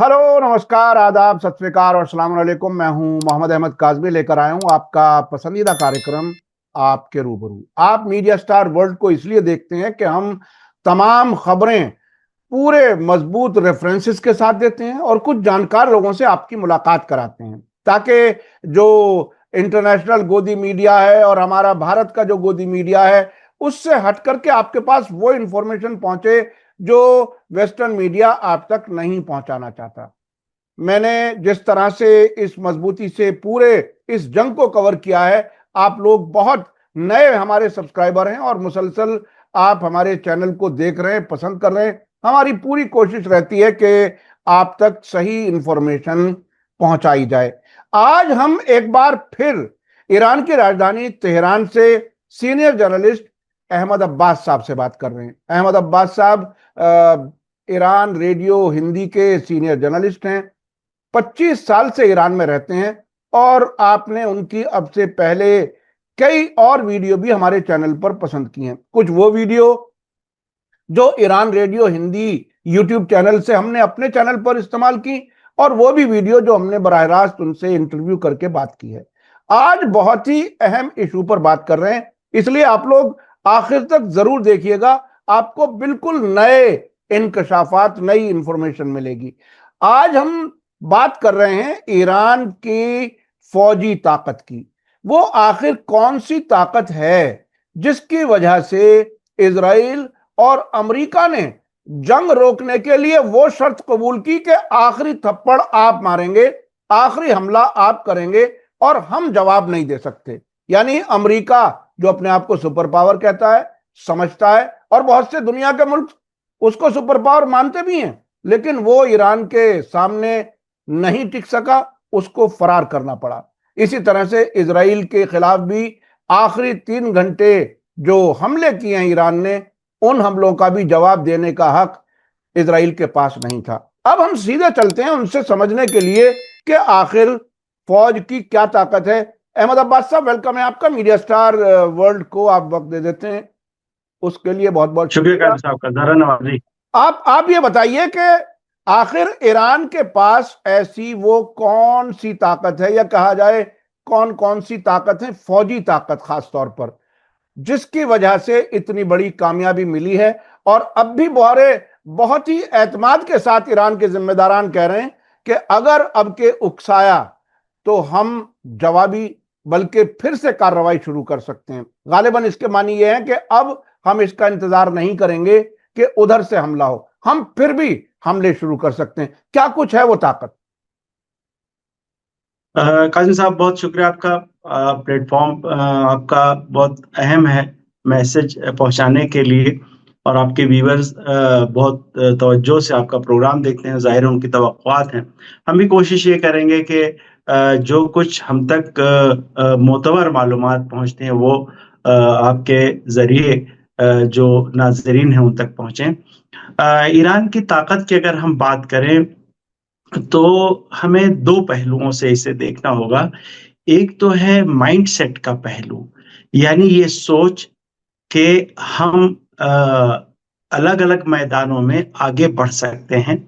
Hello, नमस्कार, आदाब, सत श्री अकाल और अस्सलाम वालेकुम। मैं हूं मोहम्मद अहमद काज़मी, लेकर आया हूं आपका पसंदीदा कार्यक्रम आपके रूबरू। आप मीडिया स्टार वर्ल्ड को इसलिए देखते हैं कि हम तमाम खबरें पूरे मजबूत रेफरेंसेस के साथ देते हैं और कुछ जानकार लोगों से आपकी मुलाकात कराते हैं, ताकि जो इंटरनेशनल गोदी मीडिया है और हमारा भारत का जो गोदी मीडिया है उससे हट करके आपके पास वो इंफॉर्मेशन पहुंचे जो वेस्टर्न मीडिया आप तक नहीं पहुंचाना चाहता। मैंने जिस तरह से इस मजबूती से पूरे इस जंग को कवर किया है, आप लोग बहुत नए हमारे सब्सक्राइबर हैं और मुसलसल आप हमारे चैनल को देख रहे हैं, पसंद कर रहे हैं। हमारी पूरी कोशिश रहती है कि आप तक सही इंफॉर्मेशन पहुंचाई जाए। आज हम एक बार फिर ईरान की राजधानी तेहरान से सीनियर जर्नलिस्ट अहमद अब्बास साहब से बात कर रहे हैं। अहमद अब्बास साहब ईरान रेडियो हिंदी के सीनियर जर्नलिस्ट हैं, 25 साल से ईरान में रहते हैं और आपने उनकी अब से पहले कई और वीडियो भी हमारे चैनल पर पसंद की हैं। कुछ वो वीडियो जो Iran radio Hindi YouTube channel से हमने अपने चैनल पर इस्तेमाल की और वो भी वीडियो जो हमने बराह रास्त उनसे इंटरव्यू करके बात की है। आज बहुत ही अहम इशू पर बात कर रहे हैं, इसलिए आप लोग आखिर तक जरूर देखिएगा। आपको बिल्कुल नए इंकशाफात, नई इंफॉर्मेशन मिलेगी। आज हम बात कर रहे हैं ईरान की फौजी ताकत की। वो आखिर कौन सी ताकत है जिसकी वजह से इजराइल और अमेरिका ने जंग रोकने के लिए वो शर्त कबूल की कि आखिरी थप्पड़ आप मारेंगे, आखिरी हमला आप करेंगे और हम जवाब नहीं दे सकते। यानी अमेरिका जो अपने आप को सुपर पावर कहता है, समझता है, और बहुत से दुनिया के मुल्क उसको सुपर पावर मानते भी हैं, लेकिन वो ईरान के सामने नहीं टिक सका, उसको फरार करना पड़ा। इसी तरह से इजराइल के खिलाफ भी आखिरी 3 घंटे जो हमले किए हैं ईरान ने, उन हमलों का भी जवाब देने का हक इजराइल के पास नहीं था। अब हम सीधे चलते हैं उनसे समझने के लिए कि आखिर फौज की क्या ताकत है। अहमद अब्बास साहब, वेलकम है आपका। मीडिया स्टार वर्ल्ड को आप वक्त दे देते हैं, उसके लिए बहुत बहुत शुक्रिया साहब का, धन्यवाद जी। आप ये बताइए कि आखिर ईरान के पास ऐसी वो कौन सी ताकत है, या कहा जाए कौन कौन सी ताकत है, फौजी ताकत खास तौर पर, जिसकी वजह से इतनी बड़ी कामयाबी मिली है। और अब भी बहुत ही एतमाद के साथ ईरान के जिम्मेदारान कह रहे हैं कि अगर अब के उकसाया तो हम जवाबी बल्कि फिर से कार्रवाई शुरू कर सकते हैं। गालिबन इसके मानी यह है कि अब हम इसका इंतजार नहीं करेंगे कि उधर से हमला हो, हम फिर भी हमले शुरू कर सकते हैं। क्या कुछ है वो ताकत? काजिम साहब, बहुत शुक्रिया आपका। प्लेटफॉर्म आपका बहुत अहम है मैसेज पहुंचाने के लिए, और आपके व्यूअर्स बहुत तवज्जो से आपका प्रोग्राम देखते हैं, जाहिर है उनकी तवक्कुआत हैं। हम भी कोशिश ये करेंगे कि जो कुछ हम तक मोतबर मालूमात पहुंचते हैं वो आपके जरिए जो नाजरीन हैं उन तक पहुंचे। ईरान की ताकत की अगर हम बात करें तो हमें 2 पहलुओं से इसे देखना होगा। एक तो है माइंडसेट का पहलू, यानी ये सोच कि हम अलग-अलग मैदानों में आगे बढ़ सकते हैं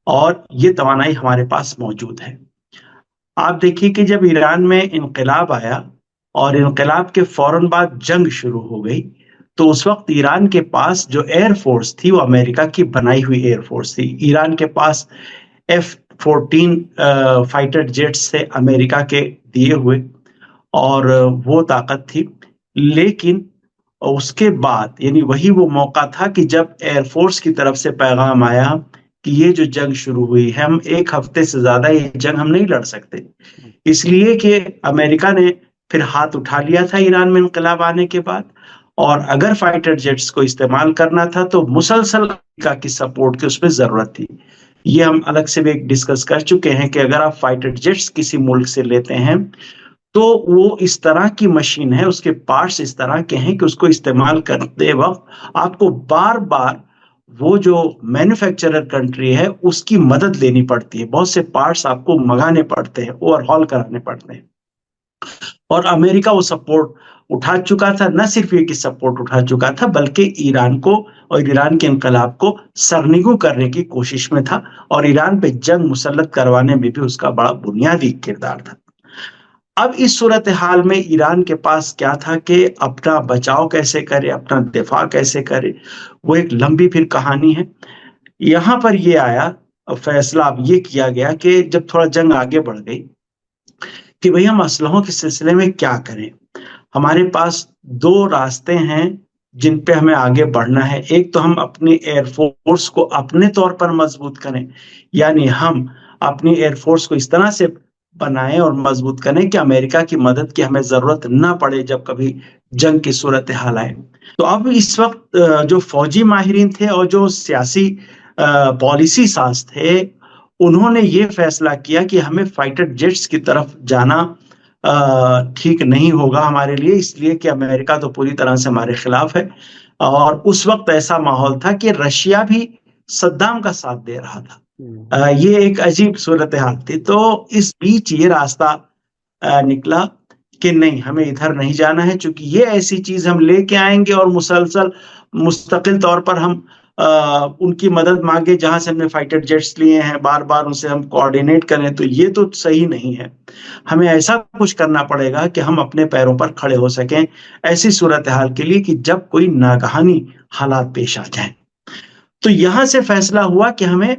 और ये तवानाई हमारे पास मौजूद है। आप देखिए कि जब ईरान में इनकलाब आया और इनकलाब के फौरन बाद जंग शुरू हो गई, तो उस वक्त ईरान के पास जो एयरफोर्स थी वो अमेरिका की बनाई हुई एयरफोर्स थी। ईरान के पास F-14 फाइटर जेट्स थे अमेरिका के दिए हुए, और वो ताकत थी। लेकिन उसके बाद यानी वही वो मौका था कि जब एयरफोर्स की तरफ से पैगाम आया कि ये जो जंग शुरू हुई है, हम 1 हफ्ते से ज्यादा ये जंग हम नहीं लड़ सकते, इसलिए कि अमेरिका ने फिर हाथ उठा लिया था ईरान में इनकलाब आने के बाद। और अगर फाइटर जेट्स को इस्तेमाल करना था तो मुसलसल अमेरिका की सपोर्ट की उसमें जरूरत थी। ये हम अलग से भी एक डिस्कस कर चुके हैं कि अगर आप फाइटर जेट्स किसी मुल्क से लेते हैं तो वो इस तरह की मशीन है, उसके पार्ट्स इस तरह के हैं कि उसको इस्तेमाल करते वक्त आपको बार बार वो जो मैन्युफैक्चरर कंट्री है उसकी मदद लेनी पड़ती है, बहुत से पार्ट्स आपको मंगाने पड़ते हैं, ओवरहॉल कराने पड़ते हैं, और अमेरिका वो सपोर्ट उठा चुका था। न सिर्फ ये कि सपोर्ट उठा चुका था, बल्कि ईरान को और ईरान के इनकलाब को सरनिगू करने की कोशिश में था, और ईरान पे जंग मुसल्लत करवाने में भी उसका बड़ा बुनियादी किरदार था। अब इस सूरत हाल में ईरान के पास क्या था कि अपना बचाव कैसे करे, अपना दिफा कैसे करे, वो एक लंबी फिर कहानी है। यहाँ पर ये आया फैसला, अब ये किया गया कि जब थोड़ा जंग आगे बढ़ गई कि भाई हम असलहों के सिलसिले में क्या करें। हमारे पास दो रास्ते हैं जिन पे हमें आगे बढ़ना है। एक तो हम अपनी एयरफोर्स को अपने तौर पर मजबूत करें, यानी हम अपनी एयरफोर्स को इस तरह से बनाएं और मजबूत करें कि अमेरिका की मदद की हमें जरूरत ना पड़े जब कभी जंग की सूरत हाल आए। तो अब इस वक्त जो फौजी माहिरीन थे और जो सियासी पॉलिसी साज थे, उन्होंने ये फैसला किया कि हमें फाइटर जेट्स की तरफ जाना ठीक नहीं होगा हमारे लिए, इसलिए कि अमेरिका तो पूरी तरह से हमारे खिलाफ है। और उस वक्त ऐसा माहौल था कि रशिया भी सद्दाम का साथ दे रहा था। ये एक अजीब सूरत हाल थी। तो इस बीच ये रास्ता निकला कि नहीं, हमें इधर नहीं जाना है, क्योंकि ये ऐसी चीज हम लेके आएंगे और मुसलसल मुस्तकिल तौर पर हम उनकी मदद मांगे जहां से हमने फाइटर जेट्स लिए हैं, बार बार उनसे हम कोऑर्डिनेट करें, तो ये तो सही नहीं है। हमें ऐसा कुछ करना पड़ेगा कि हम अपने पैरों पर खड़े हो सकें ऐसी सूरत हाल के लिए कि जब कोई नागहानी हालात पेश आ जाए। तो यहां से फैसला हुआ कि हमें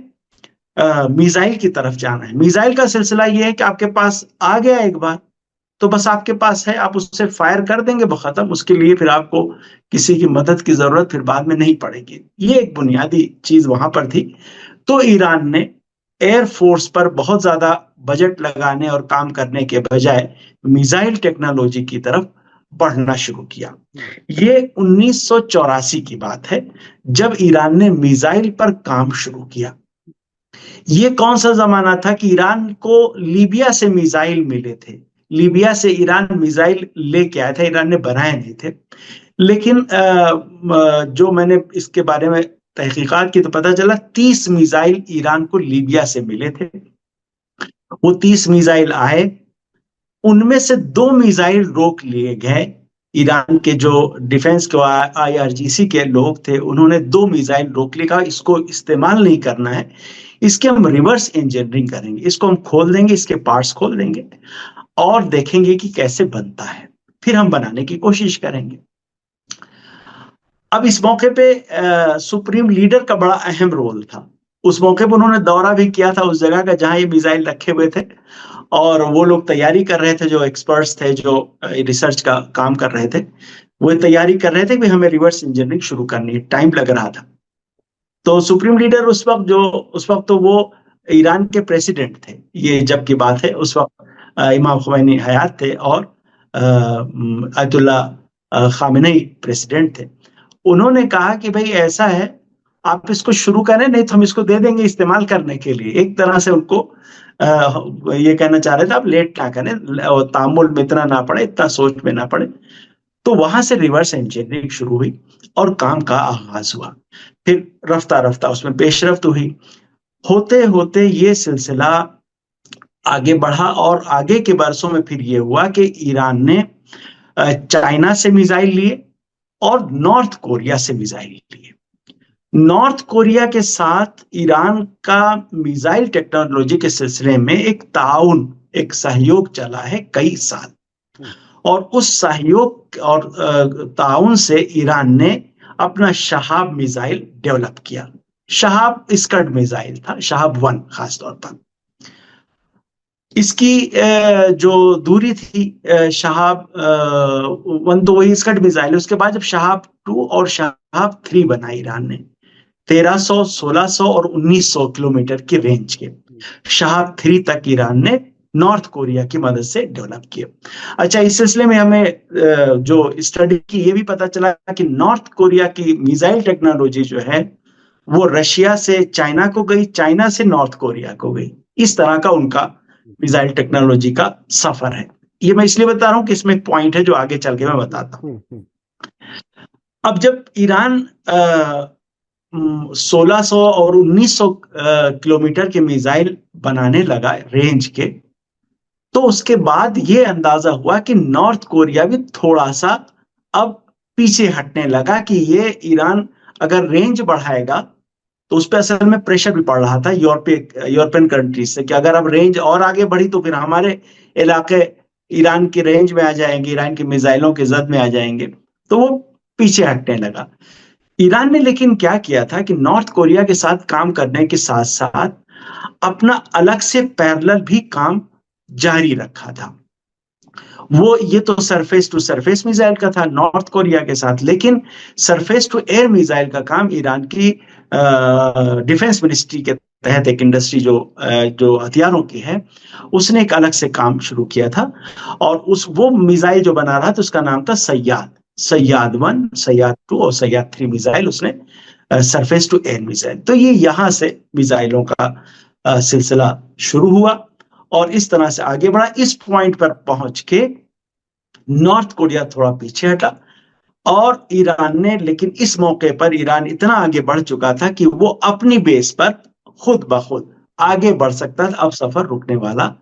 मिसाइल की तरफ जाना है। मिसाइल का सिलसिला यह है कि आपके पास आ गया एक बार, तो बस आपके पास है, आप उससे फायर कर देंगे, वो खत्म। उसके लिए फिर आपको किसी की मदद की जरूरत फिर बाद में नहीं पड़ेगी। ये एक बुनियादी चीज वहां पर थी। तो ईरान ने एयरफोर्स पर बहुत ज्यादा बजट लगाने और काम करने के बजाय मिसाइल टेक्नोलॉजी की तरफ बढ़ना शुरू किया। ये 1984 की बात है जब ईरान ने मिसाइल पर काम शुरू किया। ये कौन सा जमाना था कि ईरान को लीबिया से मिसाइल मिले थे। लीबिया से ईरान मिसाइल लेके आया था, ईरान ने बनाए नहीं थे। लेकिन जो मैंने इसके बारे में तहकीकात की तो पता चला 30 मिसाइल ईरान को लीबिया से मिले थे। वो 30 मिसाइल आए, उनमें से 2 मिसाइल रोक लिए गए। ईरान के जो डिफेंस के IRGC के लोग थे, उन्होंने 2 मिसाइल रोक लिया, इसको इस्तेमाल नहीं करना है, इसके हम रिवर्स इंजीनियरिंग करेंगे, इसको हम खोल देंगे, इसके पार्ट्स खोल देंगे और देखेंगे कि कैसे बनता है, फिर हम बनाने की कोशिश करेंगे। अब इस मौके पे सुप्रीम लीडर का बड़ा अहम रोल था। उस मौके पर उन्होंने दौरा भी किया था उस जगह का जहां ये मिसाइल रखे हुए थे, और वो लोग तैयारी कर रहे थे, जो एक्सपर्ट्स थे, जो रिसर्च का काम कर रहे थे, वो तैयारी कर रहे थे कि हमें रिवर्स इंजीनियरिंग शुरू करनी है। टाइम लग रहा था। तो सुप्रीम लीडर उस वक्त तो वो ईरान के प्रेसिडेंट थे, ये जब की बात है। उस वक्त इमाम खुमैनी हयात थे और आयतुल्ला खामेनी प्रेसिडेंट थे। उन्होंने कहा कि भाई ऐसा है, आप इसको शुरू करें, नहीं तो हम इसको दे देंगे इस्तेमाल करने के लिए। एक तरह से उनको ये कहना चाह रहे थे आप लेट ना करें, तामुल में इतना ना पड़े, इतना सोच में ना पड़े। तो वहां से रिवर्स इंजीनियरिंग शुरू हुई और काम का आगाज हुआ। फिर रफ्ता रफ्ता उसमें पेशरफ्त हुई। होते होते ये सिलसिला आगे बढ़ा और आगे के बरसों में फिर ये हुआ कि ईरान ने चाइना से मिसाइल लिए और नॉर्थ कोरिया से मिसाइल लिए। नॉर्थ कोरिया के साथ ईरान का मिसाइल टेक्नोलॉजी के सिलसिले में एक ताउन, एक सहयोग चला है कई साल, और उस सहयोग और ताउन से ईरान ने अपना शहाब मिसाइल डेवलप किया। शहाब स्कड मिसाइल था, शहाब 1 खासतौर पर। इसकी जो दूरी थी शहाब 1 तो वही स्कड मिसाइल है। उसके बाद जब शहाब 2 और शहाब 3 बना ईरान ने 1300, 1600 और 1900 किलोमीटर की रेंज के शहाब 3 तक ईरान ने नॉर्थ कोरिया की मदद से डेवलप किया। अच्छा, इस सिलसिले में हमें जो स्टडी की ये भी पता चला कि नॉर्थ कोरिया की मिसाइल टेक्नोलॉजी जो है वो रशिया से चाइना को गई, चाइना से नॉर्थ कोरिया को गई। इस तरह का उनका मिसाइल टेक्नोलॉजी का सफर है। ये मैं इसलिए बता रहा हूं कि इसमें एक पॉइंट है जो आगे चल के मैं बताता हूं। अब जब ईरान 1600 और 1900 किलोमीटर के मिसाइल बनाने लगा रेंज के, तो उसके बाद ये अंदाजा हुआ कि नॉर्थ कोरिया भी थोड़ा सा अब पीछे हटने लगा कि ये ईरान अगर रेंज बढ़ाएगा तो उस पर असल में प्रेशर भी पड़ रहा था यूरोपियन कंट्रीज से कि अगर अब रेंज और आगे बढ़ी तो फिर हमारे इलाके ईरान की रेंज में आ जाएंगे, ईरान की मिसाइलों की जद में आ जाएंगे, तो वो पीछे हटने लगा। ईरान ने लेकिन क्या किया था कि नॉर्थ कोरिया के साथ काम करने के साथ साथ अपना अलग से पैरेलल भी काम जारी रखा था। वो ये तो सरफेस टू सरफेस मिसाइल का था नॉर्थ कोरिया के साथ, लेकिन सरफेस टू एयर मिसाइल का काम ईरान की डिफेंस मिनिस्ट्री के तहत एक इंडस्ट्री जो हथियारों की है, उसने एक अलग से काम शुरू किया था। और वो मिसाइल जो बना रहा था उसका नाम था सैयाद 1, सैयाद 2 और सैयाद 3 मिसाइल उसने सरफेस टू एयर मिसाइल। तो ये यहां से मिसाइलों का सिलसिला शुरू हुआ और इस तरह से आगे बढ़ा। इस पॉइंट पर पहुंच के नॉर्थ कोरिया थोड़ा पीछे हटा और ईरान ने, लेकिन इस मौके पर ईरान इतना आगे बढ़ चुका था कि वो अपनी बेस पर खुद ब खुद आगे बढ़ सकता था, अब सफर रुकने वाला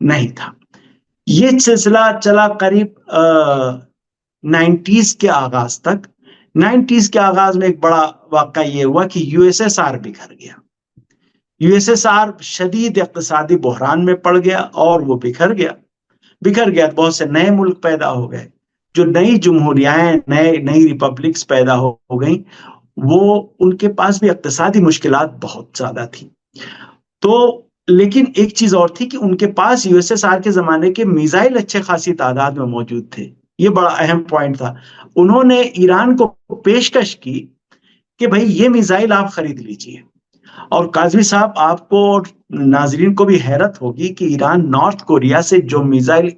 नहीं था। ये सिलसिला चला करीब 90s के आगाज तक। 90s के आगाज में एक बड़ा वाकया ये हुआ कि यूएसएसआर बिखर गया। यूएसएसआर शदीद इक्तिसादी बहरान में पड़ गया और वो बिखर गया तो बहुत से नए मुल्क पैदा हो गए। जो नई जमहूरियाएं, नई रिपब्लिक्स पैदा हो गई, वो उनके पास भी इक्तिसादी मुश्किलात बहुत ज्यादा थी। तो लेकिन एक चीज और थी कि उनके पास यूएसएसआर के जमाने के मिसाइल अच्छे खासी तादाद में मौजूद थे। ये बड़ा अहम पॉइंट था। उन्होंने ईरान को पेशकश की कि भाई ये मिसाइल आप खरीद लीजिए। और काजमी साहब, आपको और नाजरीन को भी हैरत होगी कि ईरान नॉर्थ कोरिया से जो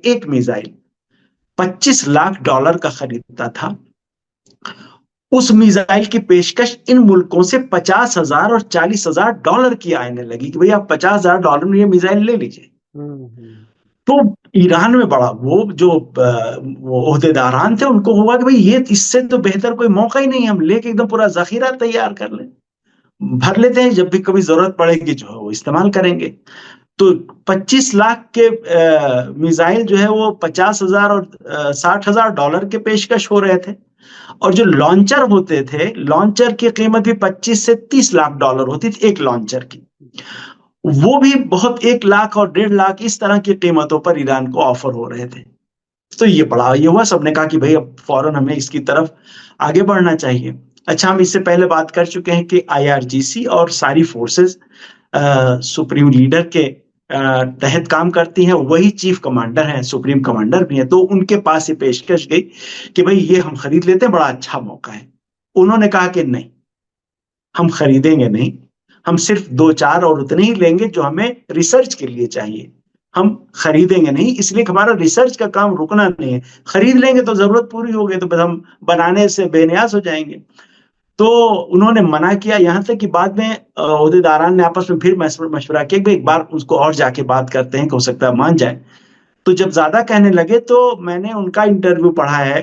एक मिसाइल $25 लाख का खरीदता था, उस मिसाइल की पेशकश इन मुल्कों से $50,000 और $40,000 की आने लगी कि भाई आप $50,000 में ये मिसाइल ले लीजिए। तो ईरान में बड़ा वो ओहदेदारान थे, उनको हुआ कि भाई ये इससे तो बेहतर कोई मौका ही नहीं, हम लेके एकदम पूरा जखीरा तैयार कर लें, भर लेते हैं, जब भी कभी जरूरत पड़ेगी जो है वो इस्तेमाल करेंगे। तो 25 लाख के मिसाइल जो है वो 50,000 और $60,000 के पेशकश हो रहे थे। और जो लॉन्चर होते थे, लॉन्चर की कीमत भी 25 से $30 लाख होती थी एक लॉन्चर की। वो भी बहुत 1 लाख और 1.5 लाख इस तरह की कीमतों पर ईरान को ऑफर हो रहे थे। तो ये हुआ, सबने कहा कि भाई अब फौरन हमें इसकी तरफ आगे बढ़ना चाहिए। अच्छा, हम इससे पहले बात कर चुके हैं कि आईआरजीसी और सारी फोर्सेस सुप्रीम लीडर के तहत काम करती हैं, वही चीफ कमांडर हैं, सुप्रीम कमांडर भी हैं। तो उनके पास ये पेशकश गई कि भाई ये हम खरीद लेते हैं, बड़ा अच्छा मौका है। उन्होंने कहा कि नहीं, हम खरीदेंगे नहीं, हम सिर्फ 2-4 और उतने ही लेंगे जो हमें रिसर्च के लिए चाहिए, हम खरीदेंगे नहीं, इसलिए हमारा रिसर्च का काम रुकना नहीं है। खरीद लेंगे तो जरूरत पूरी होगी, तो बस हम बनाने से बेनियाज हो जाएंगे। तो उन्होंने मना किया, यहां तक कि बाद में ओहदेदारान ने आपस में फिर मशवरा किया कि एक बार उसको और जाके बात करते हैं कि हो सकता है मान जाए। तो जब ज्यादा कहने लगे तो मैंने उनका इंटरव्यू पढ़ा है,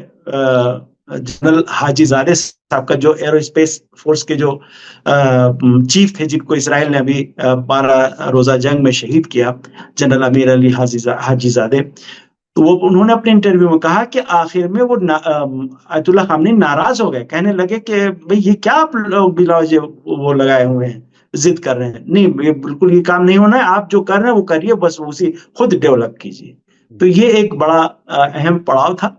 जनरल हाजीजादे साहब का, जो एरोस्पेस फोर्स के जो चीफ थे, जिनको इसराइल ने अभी 12 रोजा जंग में शहीद किया, जनरल अमीर अली हाजीजादे। तो वो उन्होंने अपने इंटरव्यू में कहा कि आखिर में वो आयतुल्लाह खामनी नाराज हो गए, कहने लगे कि भाई ये क्या आप लोग बिलावजे वो लगाए हुए हैं, जिद कर रहे हैं, नहीं ये बिल्कुल ये काम नहीं होना है, आप जो कर रहे हैं वो करिए, बस उसी खुद डेवलप कीजिए। तो ये एक बड़ा अहम पड़ाव था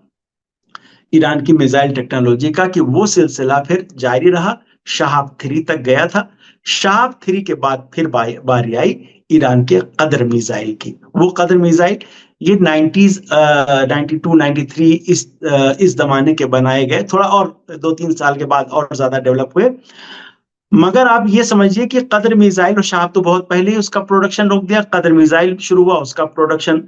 ईरान की मिसाइल टेक्नोलॉजी का कि वो सिलसिला फिर जारी रहा, शहाब 3 तक गया था। शहाब 3 के बाद फिर बारी आई ईरान के कदर मिसाइल की। वो कदर मिसाइल ये 90s 92 93 इस जमाने के बनाए गए, थोड़ा और 2-3 साल के बाद और ज्यादा डेवलप हुए। मगर आप ये समझिए कि कदर मिसाइल और शहाब तो बहुत पहले ही उसका प्रोडक्शन रोक दिया, कदर मिसाइल शुरू हुआ, उसका प्रोडक्शन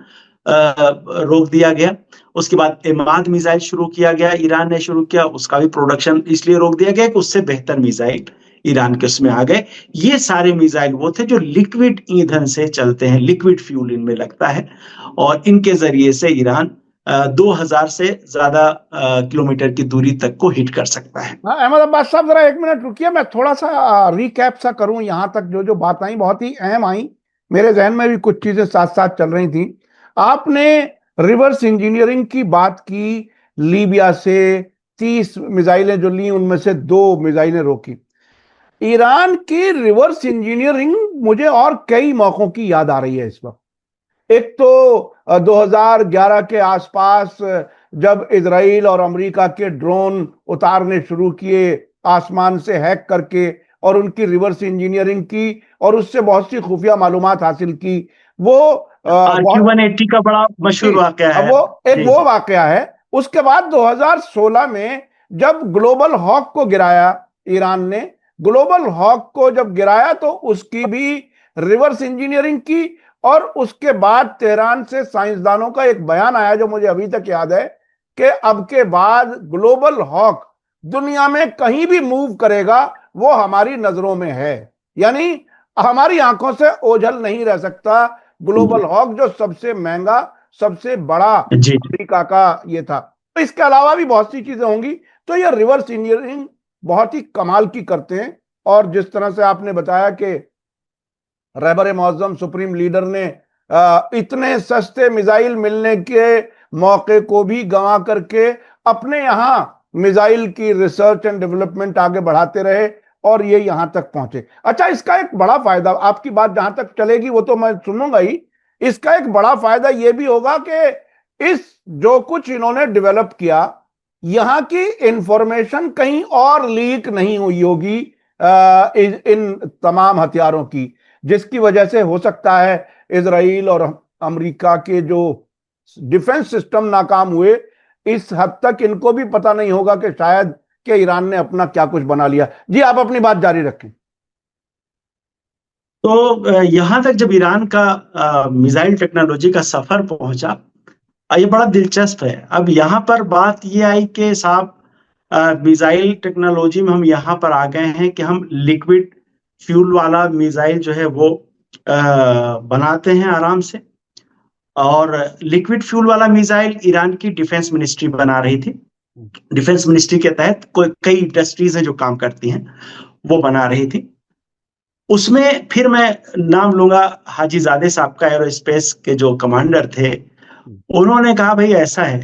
रोक दिया गया। उसके बाद इमाद मिसाइल शुरू किया गया, ईरान ने शुरू किया, उसका भी प्रोडक्शन इसलिए रोक दिया गया कि उससे बेहतर मिसाइल ईरान के उसमें आ गए। ये सारे मिसाइल वो थे जो लिक्विड ईंधन से चलते हैं, लिक्विड फ्यूल इनमें लगता है, और इनके जरिए से ईरान 2000 से ज्यादा किलोमीटर की दूरी तक को हिट कर सकता है। अहमद अब्बास साहब, जरा 1 मिनट रुकिए, मैं थोड़ा सा रिकैप सा करूं। यहाँ तक जो जो बात आई बहुत ही अहम आई, मेरे जहन में भी कुछ चीजें साथ साथ चल रही थी। आपने रिवर्स इंजीनियरिंग की बात की, लीबिया से 30 मिसाइलें जो ली उनमें से 2 मिसाइलें रोकी। ईरान की रिवर्स इंजीनियरिंग मुझे और कई मौकों की याद आ रही है इस वक्त। एक तो 2011 के आसपास जब इजराइल और अमेरिका के ड्रोन उतारने शुरू किए आसमान से हैक करके, और उनकी रिवर्स इंजीनियरिंग की और उससे बहुत सी खुफिया मालूमात हासिल की। वो बहुत RQ-180 का बड़ा जी, मशहूर वाकया अब है। वो एक जी वो जी। वाकया है। उसके बाद 2016 में जब ग्लोबल हॉक को गिराया ईरान ने, ग्लोबल हॉक को जब गिराया तो उसकी भी रिवर्स इंजीनियरिंग की। और उसके बाद तेहरान से साइंसदानों का एक बयान आया जो मुझे अभी तक याद है कि अब के बाद ग्लोबल हॉक दुनिया में कहीं भी मूव करेगा वो हमारी नजरों में है, यानी हमारी आंखों से ओझल नहीं रह सकता। ग्लोबल हॉक जो सबसे महंगा, सबसे बड़ा जी। अमेरिका का ये था। तो इसके अलावा भी बहुत सी चीजें होंगी। तो ये रिवर्स इंजीनियरिंग बहुत ही कमाल की करते हैं। और जिस तरह से आपने बताया कि रहबर मौजम सुप्रीम लीडर ने इतने सस्ते मिसाइल मिलने के मौके को भी गंवा करके अपने यहां मिसाइल की रिसर्च एंड डेवलपमेंट आगे बढ़ाते रहे और ये यहां तक पहुंचे। अच्छा, इसका एक बड़ा फायदा, आपकी बात जहां तक चलेगी वो तो मैं सुनूंगा ही, इसका एक बड़ा फायदा यह भी होगा कि इस जो कुछ इन्होंने डेवलप किया, यहां की इंफॉर्मेशन कहीं और लीक नहीं हुई होगी इन तमाम हथियारों की, जिसकी वजह से हो सकता है इजराइल और अमेरिका के जो डिफेंस सिस्टम नाकाम हुए, इस हद तक इनको भी पता नहीं होगा कि शायद कि ईरान ने अपना क्या कुछ बना लिया। जी, आप अपनी बात जारी रखें। तो यहाँ तक जब ईरान का मिसाइल टेक्नोलॉजी का सफर पहुंचा, ये बड़ा दिलचस्प है। अब यहाँ पर बात ये आई कि साहब, मिसाइल टेक्नोलॉजी में हम यहाँ पर आ गए हैं कि हम लिक्विड फ्यूल वाला मिसाइल जो है वो बनाते हैं आराम से। और लिक्विड फ्यूल वाला मिसाइल ईरान की डिफेंस मिनिस्ट्री बना रही थी। डिफेंस मिनिस्ट्री के तहत कई इंडस्ट्रीज हैं जो काम करती हैं, वो बना रही थी। उसमें फिर मैं नाम लूंगा हाजीजादे साहब का, एरोस्पेस के जो कमांडर थे। उन्होंने कहा भाई ऐसा है,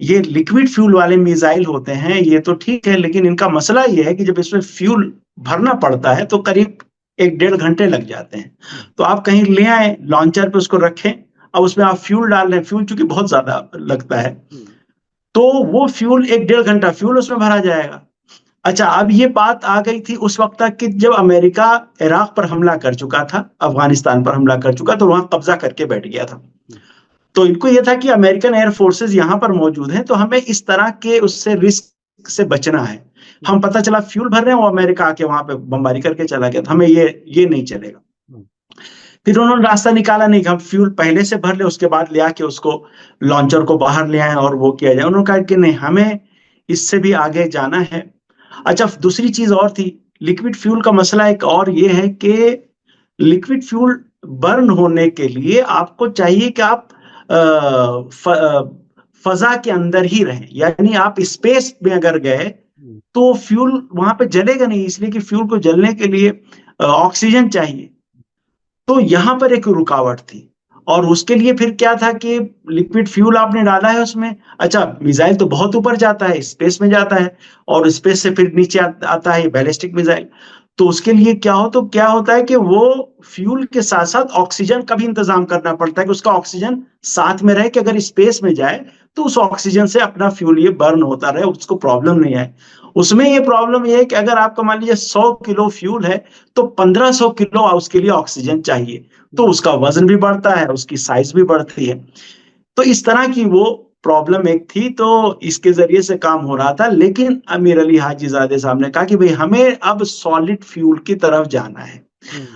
ये लिक्विड फ्यूल वाले मिसाइल होते हैं, ये तो ठीक है, लेकिन इनका मसला ये है कि जब इसमें फ्यूल भरना पड़ता है तो करीब 1-1.5 घंटे लग जाते हैं। तो आप कहीं ले आए, लॉन्चर पे उसको रखें, अब उसमें आप फ्यूल डाल रहे हैं, फ्यूल चूंकि बहुत ज्यादा लगता है, तो वो फ्यूल 1-1.5 घंटा फ्यूल उसमें भरा जाएगा। अच्छा, अब ये बात आ गई थी उस वक्त तक कि जब अमेरिका इराक पर हमला कर चुका था, अफगानिस्तान पर हमला कर चुका, तो वहां कब्जा करके बैठ गया था। तो इनको ये था कि अमेरिकन एयर फोर्सेस यहाँ पर मौजूद हैं, तो हमें इस तरह के उससे रिस्क से बचना है। हम पता चला फ्यूल भर रहे हैं, वो अमेरिका आके वहां पे बमबारी करके चला गया, तो हमें ये नहीं चलेगा। फिर उन्होंने रास्ता निकाला नहीं कि हम फ्यूल पहले से भर ले, उसके बाद ले आके उसको लॉन्चर को बाहर ले आए और वो किया जाए। उन्होंने कहा कि नहीं, हमें इससे भी आगे जाना है। अच्छा, दूसरी चीज और थी, लिक्विड फ्यूल का मसला एक और ये है कि लिक्विड फ्यूल बर्न होने के लिए आपको चाहिए कि आप फजा के अंदर ही रहें, यानी आप स्पेस में अगर गए तो फ्यूल वहां पे जलेगा नहीं, इसलिए कि फ्यूल को जलने के लिए ऑक्सीजन चाहिए। तो यहां पर एक रुकावट थी। और उसके लिए फिर क्या था कि लिक्विड फ्यूल आपने डाला है उसमें, अच्छा मिसाइल तो बहुत ऊपर जाता है, स्पेस में जाता है, और स्पेस से फिर नीचे आता है बैलिस्टिक मिसाइल। तो उसके लिए क्या होता है कि वो फ्यूल के साथ साथ ऑक्सीजन का भी इंतजाम करना पड़ता है कि उसका ऑक्सीजन साथ में रहे, कि अगर स्पेस में जाए तो उस ऑक्सीजन से अपना फ्यूल ये बर्न होता रहे, उसको प्रॉब्लम नहीं आए। उसमें ये प्रॉब्लम ये है कि अगर आपका मान लीजिए 100 किलो फ्यूल है, तो 1500 किलो उसके लिए ऑक्सीजन चाहिए, तो उसका वजन भी बढ़ता है, उसकी साइज भी बढ़ती है। तो इस तरह की वो प्रॉब्लम एक थी, तो इसके जरिए से काम हो रहा था। लेकिन अमीर अली हाजीजादे साहब ने कहा कि भाई हमें अब सॉलिड फ्यूल की तरफ जाना है।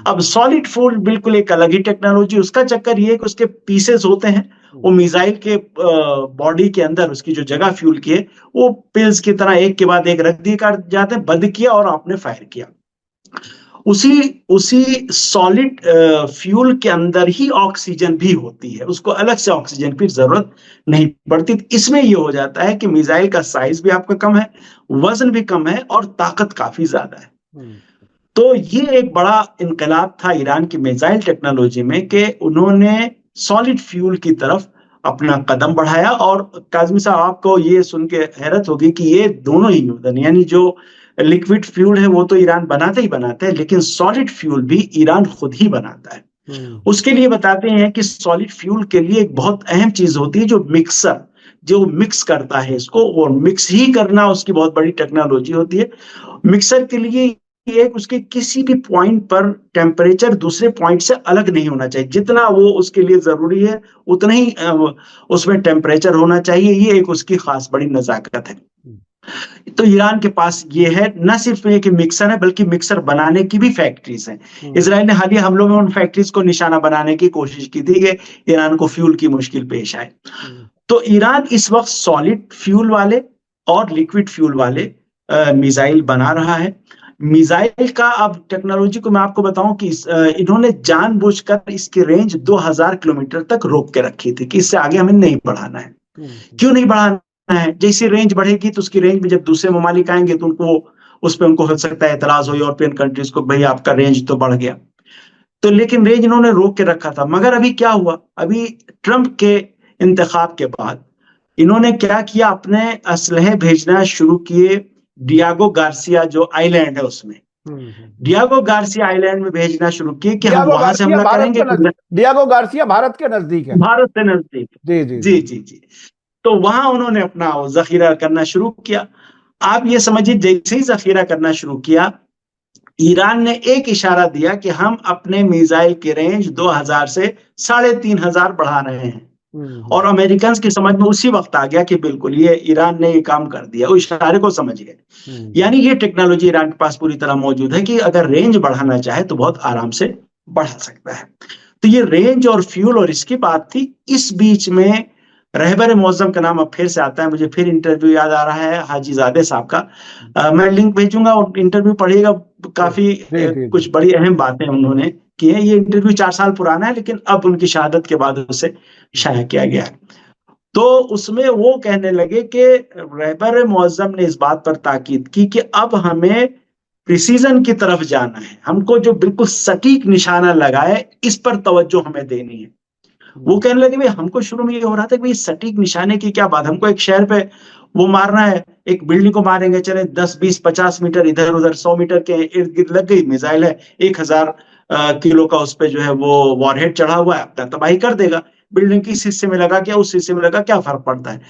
अब सॉलिड फ्यूल बिल्कुल एक अलग ही टेक्नोलॉजी, उसका चक्कर ये है कि उसके पीसेस होते हैं, वो मिसाइल के बॉडी के अंदर उसकी जो जगह फ्यूल की है, वो पिल्स की तरह एक के बाद एक रख दिए जाते हैं, बंद किया और आपने फायर किया। उसी उसी सॉलिड फ्यूल के अंदर ही ऑक्सीजन भी होती है, उसको अलग से ऑक्सीजन की जरूरत नहीं पड़ती। इसमें ये हो जाता है कि मिसाइल का साइज भी आपका कम है, वजन भी कम है, और ताकत काफी ज्यादा है। तो ये एक बड़ा इनकलाब था ईरान की मिसाइल टेक्नोलॉजी में कि उन्होंने सॉलिड फ्यूल की तरफ अपना कदम बढ़ाया। और काज़मी साहब, आपको ये सुन के हैरत होगी कि ये दोनों ही ईंधन, यानी जो लिक्विड फ्यूल है वो तो ईरान बनाता ही बनाता है, लेकिन सॉलिड फ्यूल भी ईरान खुद ही बनाता है। उसके लिए बताते हैं कि सॉलिड फ्यूल के लिए एक बहुत अहम चीज होती है, जो मिक्सर, जो मिक्स करता है इसको, और मिक्स ही करना उसकी बहुत बड़ी टेक्नोलॉजी होती है। मिक्सर के लिए ये उसके किसी भी पॉइंट पर टेम्परेचर दूसरे पॉइंट से अलग नहीं होना चाहिए, जितना वो उसके लिए जरूरी है उतना ही उसमें टेम्परेचर होना चाहिए। ये एक उसकी खास बड़ी नजाकत है। तो ईरान के पास ये है, न सिर्फ एक मिक्सर है बल्कि मिक्सर बनाने की भी फैक्ट्रीज हैं। इसराइल ने हालिया हमलों में उन फैक्ट्रीज को निशाना बनाने की कोशिश की थी कि ईरान को फ्यूल की मुश्किल पेश आए। तो ईरान इस वक्त सॉलिड फ्यूल वाले और लिक्विड फ्यूल वाले मिसाइल बना रहा है। मिसाइल का अब टेक्नोलॉजी को मैं आपको बताऊं कि इन्होंने जानबूझकर इसकी रेंज 2000 किलोमीटर तक रोक के रखी थी कि इससे आगे हमें नहीं बढ़ाना है। क्यों नहीं बढ़ाना है? जैसी रेंज बढ़ेगी तो उसकी रेंज में जब दूसरे ममालिक आएंगे तो उनको उस पर उनको हो सकता है एतराज हो, यूरोपियन कंट्रीज को, भाई आपका रेंज तो बढ़ गया। तो लेकिन रेंज इन्होंने रोक के रखा था। मगर अभी क्या हुआ, अभी ट्रंप के इंतखाब के बाद इन्होंने क्या किया, अपने असलहे भेजना शुरू किए डियागो गार्सिया जो आइलैंड है उसमें, डियागो गार्सिया आइलैंड में भेजना शुरू किए कि हम वहां से हमला करेंगे। डियागो गार्सिया भारत के नजदीक है, भारत से नजदीक। जी जी जी जी जी। तो वहां उन्होंने अपना जखीरा करना शुरू किया। आप ये समझिए, जैसे ही जखीरा करना शुरू किया, ईरान ने एक इशारा दिया कि हम अपने मिसाइल की रेंज 2000 से 3500 बढ़ा रहे हैं। और अमेरिकन की समझ में उसी वक्त आ गया कि बिल्कुल ये ईरान ने ये काम कर दिया, उस इशारे को समझ गए। यानी ये टेक्नोलॉजी ईरान के पास पूरी तरह मौजूद है कि अगर रेंज बढ़ाना चाहे तो बहुत आराम से बढ़ा सकता है। तो ये रेंज और फ्यूल और इसकी बात थी। इस बीच में रहबर मौजम का नाम अब फिर से आता है, मुझे फिर इंटरव्यू याद आ रहा है हाजी ज़ादे साहब का। मैं लिंक भेजूंगा और इंटरव्यू पढ़िएगा। काफी कुछ बड़ी अहम बातें उन्होंने की है। ये इंटरव्यू 4 साल पुराना है, लेकिन अब उनकी शहादत के बाद उसे शाया किया गया है। तो उसमें वो कहने लगे कि रहबर मौजम ने इस बात पर ताकीद की कि अब हमें प्रिसीजन की तरफ जाना है, हमको जो बिल्कुल सटीक निशाना लगाए इस पर तवज्जो हमें देनी है। वो कहने लगे भाई, हमको शुरू में ये हो रहा था कि भाई सटीक निशाने की क्या बात, हमको एक शहर पे वो मारना है, एक बिल्डिंग को मारेंगे, चले 10 20 50 मीटर इधर उधर 100 मीटर के इर्द गिर्द लग गई मिसाइल है, 1000 किलो का उस पर जो है वो वॉरहेड चढ़ा हुआ है, अपना तबाही कर देगा। बिल्डिंग किस हिस्से में लगा क्या, उस हिस्से में लगा क्या, फर्क पड़ता है।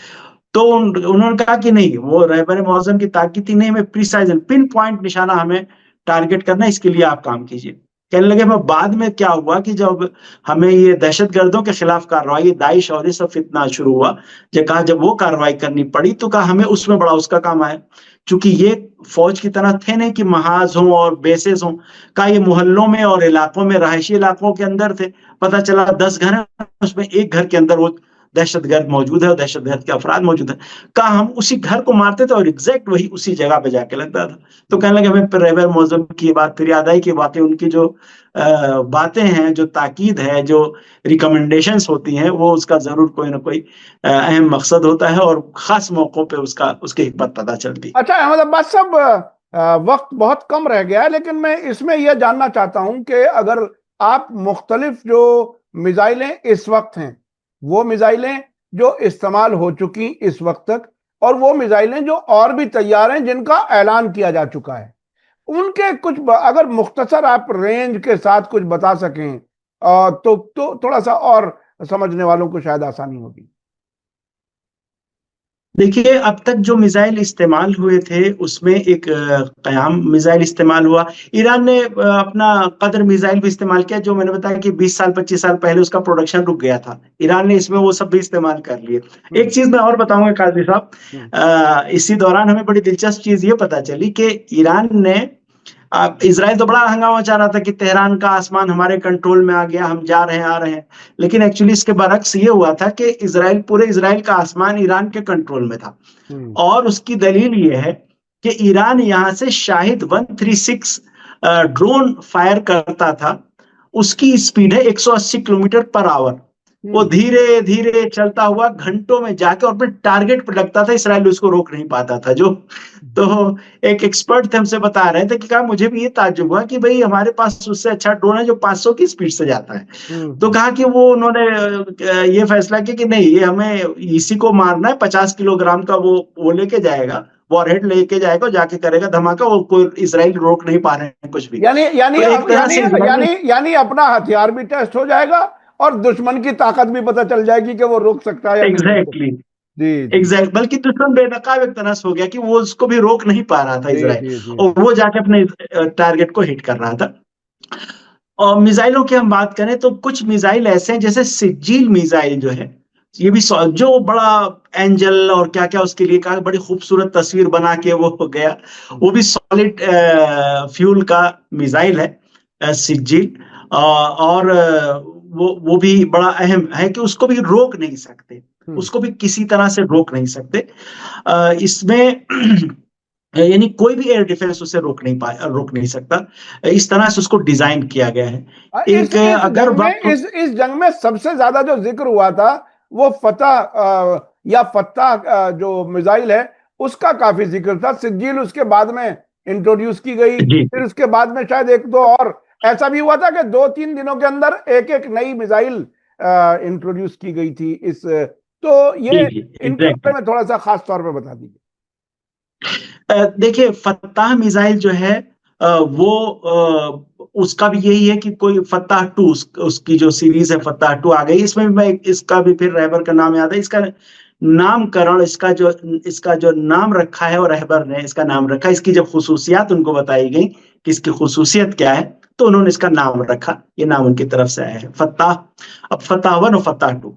तो उन्होंने कहा कि नहीं, वो रहबर मौजम की ताकीद थी, नहीं, हमें प्रिसाइज पिन पॉइंट निशाना हमें टारगेट करना, इसके लिए आप काम कीजिए। कहने लगे। बाद में क्या हुआ कि जब हमें ये दहशतगर्दों के खिलाफ कार्रवाई, दाइश और ये सब फितना शुरू हुआ, जब वो कार्रवाई करनी पड़ी तो कहा हमें उसमें बड़ा उसका काम आया। क्योंकि ये फौज की तरह थे नहीं कि महाज हों और बेसेस हों, का ये मोहल्लों में और इलाकों में, रहायशी इलाकों के अंदर थे। पता चला 10 घर हैं, उसमें एक घर के अंदर वो दहशतगर्द मौजूद है और दहशतगर्द के अफराद मौजूद है। कहा हम उसी घर को मारते थे और एग्जैक्ट वही उसी जगह पे जाके लगता था। तो कहने लगे हमें रहबर मौजम की बात फिर याद आई कि वाकई उनकी जो बातें हैं, जो ताकीद है, जो रिकमेंडेशंस होती हैं, वो उसका जरूर कोई ना कोई अहम मकसद होता है और खास मौकों पे उसकी हिकमत पता चलती। अच्छा अहमद अब्बास साहब, वक्त बहुत कम रह गया है, लेकिन मैं इसमें यह जानना चाहता हूं कि अगर आप मुख्तलिफ जो मिसाइलें इस वक्त हैं, वो मिसाइलें जो इस्तेमाल हो चुकी इस वक्त तक, और वो मिसाइलें जो और भी तैयार हैं जिनका ऐलान किया जा चुका है, उनके कुछ अगर मुख्तसर आप रेंज के साथ कुछ बता सकें तो थोड़ा सा और समझने वालों को शायद आसानी होगी। देखिए, अब तक जो मिसाइल इस्तेमाल हुए थे उसमें एक क़याम मिसाइल इस्तेमाल हुआ। ईरान ने अपना कदर मिसाइल भी इस्तेमाल किया, जो मैंने बताया कि 20 साल 25 साल पहले उसका प्रोडक्शन रुक गया था। ईरान ने इसमें वो सब भी इस्तेमाल कर लिए। एक चीज मैं और बताऊंगा काजी साहब, इसी दौरान हमें बड़ी दिलचस्प चीज ये पता चली कि ईरान ने, इजराइल तो बड़ा हंगामा मचा रहा था कि तेहरान का आसमान हमारे कंट्रोल में आ गया, हम जा रहे हैं आ रहे हैं, लेकिन एक्चुअली इसके बरक्स ये हुआ था कि पूरे इजराइल का आसमान ईरान के कंट्रोल में था। और उसकी दलील ये है कि ईरान यहां से शाहिद 136 ड्रोन फायर करता था, उसकी स्पीड है 180 किलोमीटर पर आवर। वो धीरे धीरे चलता हुआ घंटों में जाके और अपने टारगेट पर लगता था, इसराइल उसको रोक नहीं पाता था। जो तो एक एक्सपर्ट थे, हमसे बता रहे थे कि कहा मुझे भी ये ताज्जुब हुआ कि भाई हमारे पास उससे अच्छा ड्रोन है जो 500 की स्पीड से जाता है। तो कहा कि वो उन्होंने ये फैसला किया कि नहीं, ये हमें इसी को मारना है, 50 किलोग्राम का वो लेके जाएगा, वॉरहेड लेके जाएगा, जाके करेगा धमाका, वो कोई इसराइल रोक नहीं पा रहे हैं कुछ भी। यानी यानी तो एक तरह यानी से यानी यानी अपना हथियार भी टेस्ट हो जाएगा और दुश्मन की ताकत भी पता चल जाएगी कि वो रोक सकता है या नहीं रोक सकता। एग्जैक्टली जी जी बल्कि दुश्मन बेनकाब एक तरह से हो गया कि वो उसको भी रोक नहीं पा रहा था जी इसराइल, जी जी और वो जाके अपने टारगेट को हिट कर रहा था। और मिसाइलों की हम बात करें तो कुछ मिसाइल ऐसे हैं, जैसे सिज्जील मिसाइल जो है, ये भी जो बड़ा एंजल और क्या क्या उसके लिए कहा, बड़ी खूबसूरत तस्वीर बना के वो हो गया। वो भी सॉलिड फ्यूल का मिसाइल है, सिज्जील। और वो भी बड़ा अहम है कि उसको भी रोक नहीं सकते, उसको भी किसी तरह से रोक नहीं सकते। इसमें यानी कोई भी एयर डिफेंस उसे रोक नहीं सकता। इस तरह से उसको डिजाइन किया गया है। इस एक इस अगर जंग में वक्त इस जंग में सबसे ज्यादा जो जिक्र हुआ था वो या फतह जो मिसाइल है उसका काफी जिक्र था। सिज्जील उसके बाद में इंट्रोड्यूस की गई, जी फिर उसके बाद में शायद एक दो और ऐसा भी हुआ था कि 2-3 दिनों के अंदर एक एक नई मिसाइल इंट्रोड्यूस की गई थी। इस तो जी ये जी इनके एग्जैक्टली। बारे में थोड़ा सा खास तौर पे बता दीजिए। देखिए, फत्ताह मिसाइल जो है, वो उसका भी यही है कि कोई फत्ताह टू, उसकी जो सीरीज है फत्ताह टू आ गई, इसमें भी मैं इसका भी फिर रहबर का नाम याद है। इसका नामकरण, इसका जो नाम रखा है वो रहबर ने इसका नाम रखा। इसकी जब खुसूसियात उनको बताई गई कि इसकी खुसूसियत क्या है, तो उन्होंने इसका नाम रखा। ये नाम उनकी तरफ से आया है, फत्ताह। अब फत्ताह वन और फत्ताह टू,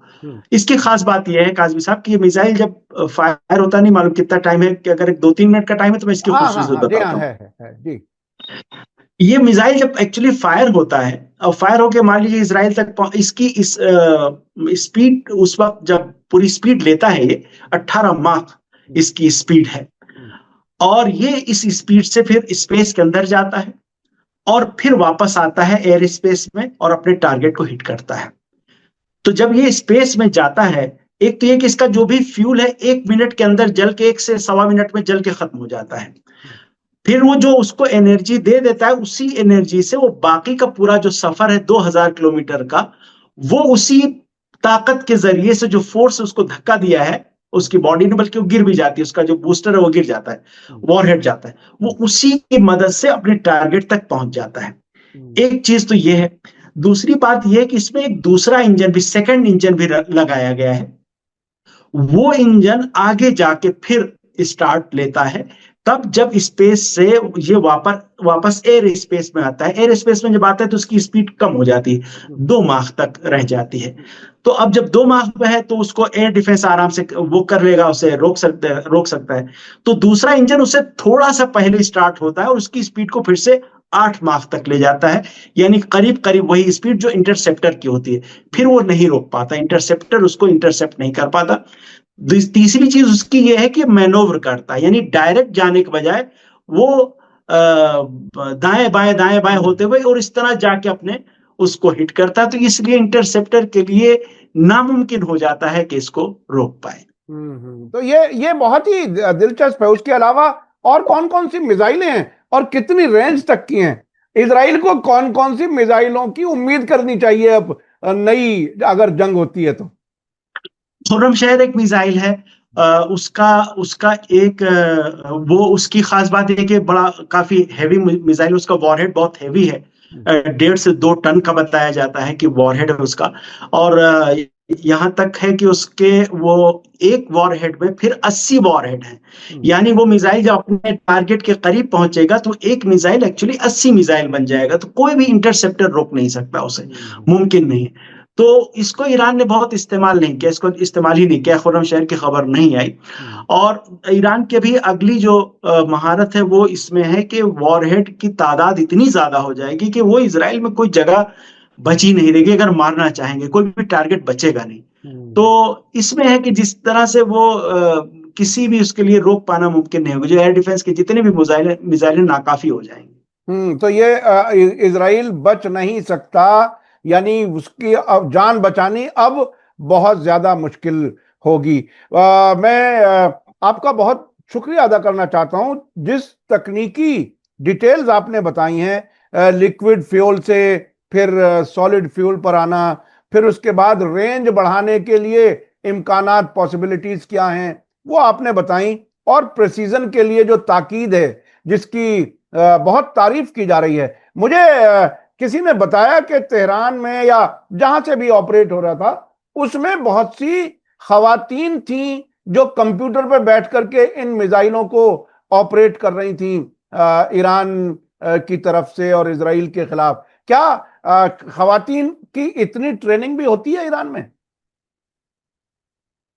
इसकी खास बात यह है काजमी साहब कि ये मिसाइल जब फायर होता, नहीं मालूम कितना टाइम है, कि अगर 2-3 मिनट का टाइम है तो मैं इसकी हाँ हाँ खुसूसियत हाँ जी हाँ बताता हूँ। है जी। ये मिसाइल जब एक्चुअली फायर होता है, और फायर होके मान लीजिए इसराइल तक इसकी इस स्पीड, उस वक्त जब पूरी स्पीड लेता है ये 18 माख इसकी स्पीड है। और ये इस स्पीड से फिर स्पेस के अंदर जाता है और फिर वापस आता है एयर स्पेस में और अपने टारगेट को हिट करता है। तो जब ये स्पेस में जाता है, एक तो ये कि इसका जो भी फ्यूल है 1 मिनट के अंदर जल के, 1 से 1.25 मिनट में जल के खत्म हो जाता है। फिर वो जो उसको एनर्जी दे देता है, उसी एनर्जी से वो बाकी का पूरा जो सफर है 2000 किलोमीटर का, वो उसी ताकत के जरिए से, जो फोर्स उसको धक्का दिया है उसकी बॉडी ने, बल्कि वो गिर भी जाती है, उसका जो बूस्टर है वो गिर जाता है, वॉरहेड जाता है, वो उसी की मदद से अपने टारगेट तक पहुंच जाता है। एक चीज तो ये है। दूसरी बात यह है कि इसमें एक दूसरा इंजन भी, सेकंड इंजन भी लगाया गया है। वो इंजन आगे जाके फिर स्टार्ट लेता है, तब जब स्पेस से ये वापस एयर स्पेस में आता है। एयर स्पेस में जब आता है तो उसकी स्पीड कम हो जाती है, 2 माह तक रह जाती है। तो अब जब 2 माह में है तो उसको एयर डिफेंस आराम से वो कर लेगा, उसे रोक सकता है। तो दूसरा इंजन उससे थोड़ा सा पहले स्टार्ट होता है और उसकी स्पीड को फिर से 8 माह तक ले जाता है, यानी करीब करीब वही स्पीड जो इंटरसेप्टर की होती है। फिर वो नहीं रोक पाता, इंटरसेप्टर उसको इंटरसेप्ट नहीं कर पाता। तीसरी चीज उसकी ये है कि मैनोवर करता है, यानी डायरेक्ट जाने के बजाय वो दाएं बाएं होते हुए और इस तरह जाके अपने उसको हिट करता है। तो इसलिए इंटरसेप्टर के लिए नामुमकिन हो जाता है कि इसको रोक पाए। तो ये बहुत ही दिलचस्प है। उसके अलावा और कौन कौन सी मिसाइलें हैं और कितनी रेंज तक की हैं? इसराइल को कौन कौन सी मिसाइलों की उम्मीद करनी चाहिए अब नई अगर जंग होती है तो? खुर्रमशहर एक मिसाइल है। उसका उसका एक वो उसकी खास बात है कि बड़ा काफी हैवी मिसाइल, उसका वॉरहेड बहुत हैवी है। 1.5 से 2 टन का बताया जाता है कि वॉरहेड है उसका। और यहाँ तक है कि उसके वो एक वॉरहेड में फिर 80 वॉरहेड है। यानी वो मिसाइल जब अपने टारगेट के करीब पहुंचेगा तो एक मिसाइल एक्चुअली 80 मिसाइल बन जाएगा। तो कोई भी इंटरसेप्टर रोक नहीं सकता उसे, मुमकिन नहीं है। तो इसको ईरान ने बहुत इस्तेमाल नहीं किया, इसको इस्तेमाल ही नहीं किया, खुर्रमशहर की खबर नहीं आई। और ईरान के भी अगली जो महारत है वो इसमें है कि वॉरहेड की तादाद इतनी ज्यादा हो जाएगी कि वो इजराइल में कोई जगह बची नहीं रहेगी। अगर मारना चाहेंगे कोई भी टारगेट बचेगा नहीं। तो इसमें है कि जिस तरह से वो किसी भी उसके लिए रोक पाना मुमकिन नहीं होगा, जो एयर डिफेंस के जितने भी मिसाइलें नाकाफी हो जाएंगे। तो ये इजराइल बच नहीं सकता यानी उसकी अब जान बचानी अब बहुत ज्यादा मुश्किल होगी। मैं आपका बहुत शुक्रिया अदा करना चाहता हूं, जिस तकनीकी डिटेल्स आपने बताई हैं, लिक्विड फ्यूल से फिर सॉलिड फ्यूल पर आना, फिर उसके बाद रेंज बढ़ाने के लिए इम्कानात पॉसिबिलिटीज क्या हैं वो आपने बताई, और प्रेसीजन के लिए जो ताकीद है जिसकी बहुत तारीफ की जा रही है। मुझे किसी ने बताया कि तेहरान में या जहां से भी ऑपरेट हो रहा था उसमें बहुत सी खवातीन थी जो कंप्यूटर पर बैठ करके इन मिसाइलों को ऑपरेट कर रही थी ईरान की तरफ से और इजराइल के खिलाफ। क्या खवातीन की इतनी ट्रेनिंग भी होती है ईरान में?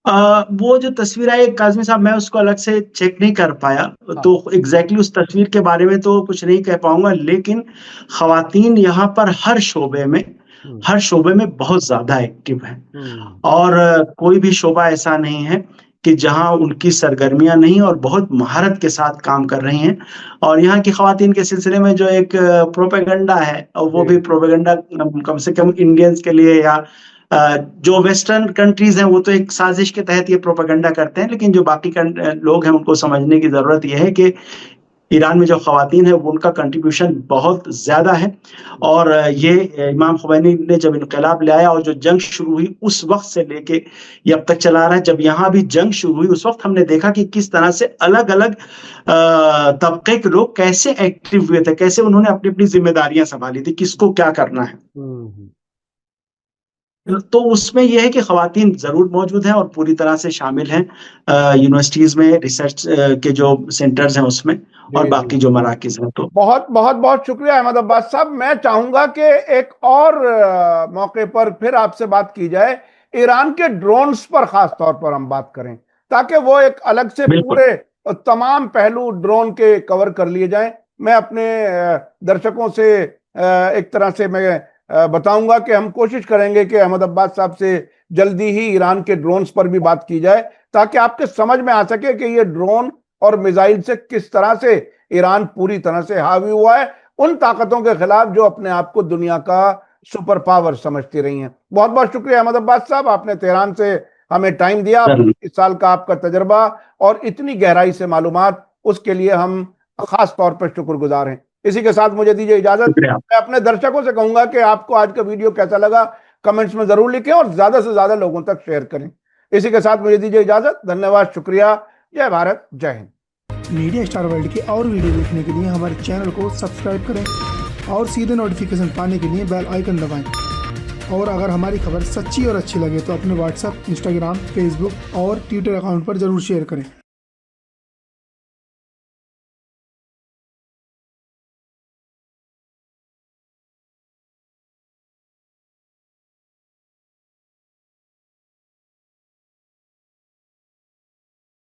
वो जो तस्वीर आई काज़मी साहब, मैं उसको अलग से चेक नहीं कर पाया, तो एग्ज़ैक्टली उस तस्वीर के बारे में तो कुछ नहीं कह पाऊँगा, लेकिन ख़वातीन यहाँ पर हर शोबे में बहुत ज़्यादा एक्टिव हैं। और कोई भी शोबा ऐसा नहीं है कि जहाँ उनकी सरगर्मियाँ नहीं और बहुत महारत के साथ काम कर रही हैं। और यहाँ की ख़वातीन के सिलसिले में जो एक प्रोपेगेंडा है, और वो भी प्रोपेगेंडा कम से कम इंडियंस के लिए या जो वेस्टर्न कंट्रीज़ हैं वो तो एक साजिश के तहत ये प्रोपेगेंडा करते हैं, लेकिन जो बाकी लोग हैं उनको समझने की ज़रूरत ये है कि ईरान में जो ख़वातीन हैं वो उनका कंट्रीब्यूशन बहुत ज़्यादा है। और ये इमाम ख़ुमैनी ने जब इनक़िलाब लाया और जो जंग शुरू हुई उस वक़्त से लेके ये अब तक चला रहा है। जब यहाँ भी जंग शुरू हुई उस वक़्त हमने देखा कि किस तरह से अलग-अलग तबके के लोग कैसे एक्टिव हुए थे, कैसे उन्होंने अपनी-अपनी ज़िम्मेदारियाँ सँभाली थी, किसको क्या करना है। तो उसमें ये है कि ख़वातीन ज़रूर मौजूद हैं और पूरी तरह से शामिल हैं यूनिवर्सिटीज़ में, रिसर्च के जो सेंटर्स हैं उसमें, और बाकी जो मराकिज़ हैं। तो बहुत बहुत बहुत शुक्रिया अहमद अब्बास साहब। मैं चाहूंगा कि एक और मौके पर फिर आपसे बात की जाए, ईरान के ड्रोन्स पर खास तौर पर हम बात करें, ताकि वो एक अलग से पूरे तमाम पहलू ड्रोन के कवर कर लिए जाएं। मैं अपने दर्शकों से एक तरह से मैं बताऊंगा कि हम कोशिश करेंगे कि अहमद अब्बास साहब से जल्दी ही ईरान के ड्रोन्स पर भी बात की जाए, ताकि आपके समझ में आ सके कि ये ड्रोन और मिसाइल से किस तरह से ईरान पूरी तरह से हावी हुआ है उन ताकतों के खिलाफ जो अपने आप को दुनिया का सुपर पावर समझती रही हैं। बहुत बहुत शुक्रिया अहमद अब्बास साहब, आपने तेहरान से हमें टाइम दिया। इस साल का आपका तजर्बा और इतनी गहराई से मालूमात, उसके लिए हम खास तौर पर शुक्रगुजार हैं। इसी के साथ मुझे दीजिए इजाजत। मैं अपने दर्शकों से कहूंगा कि आपको आज का वीडियो कैसा लगा कमेंट्स में जरूर लिखें और ज्यादा से ज्यादा लोगों तक शेयर करें। इसी के साथ मुझे दीजिए इजाजत। धन्यवाद, शुक्रिया, जय भारत, जय हिंद। मीडिया स्टार वर्ल्ड के और वीडियो देखने के लिए हमारे चैनल को सब्सक्राइब करें और सीधे नोटिफिकेशन पाने के लिए बेल आइकन दबाएं। और अगर हमारी खबर सच्ची और अच्छी लगे तो अपने व्हाट्सएप, इंस्टाग्राम, फेसबुक और ट्विटर अकाउंट पर जरूर शेयर करें।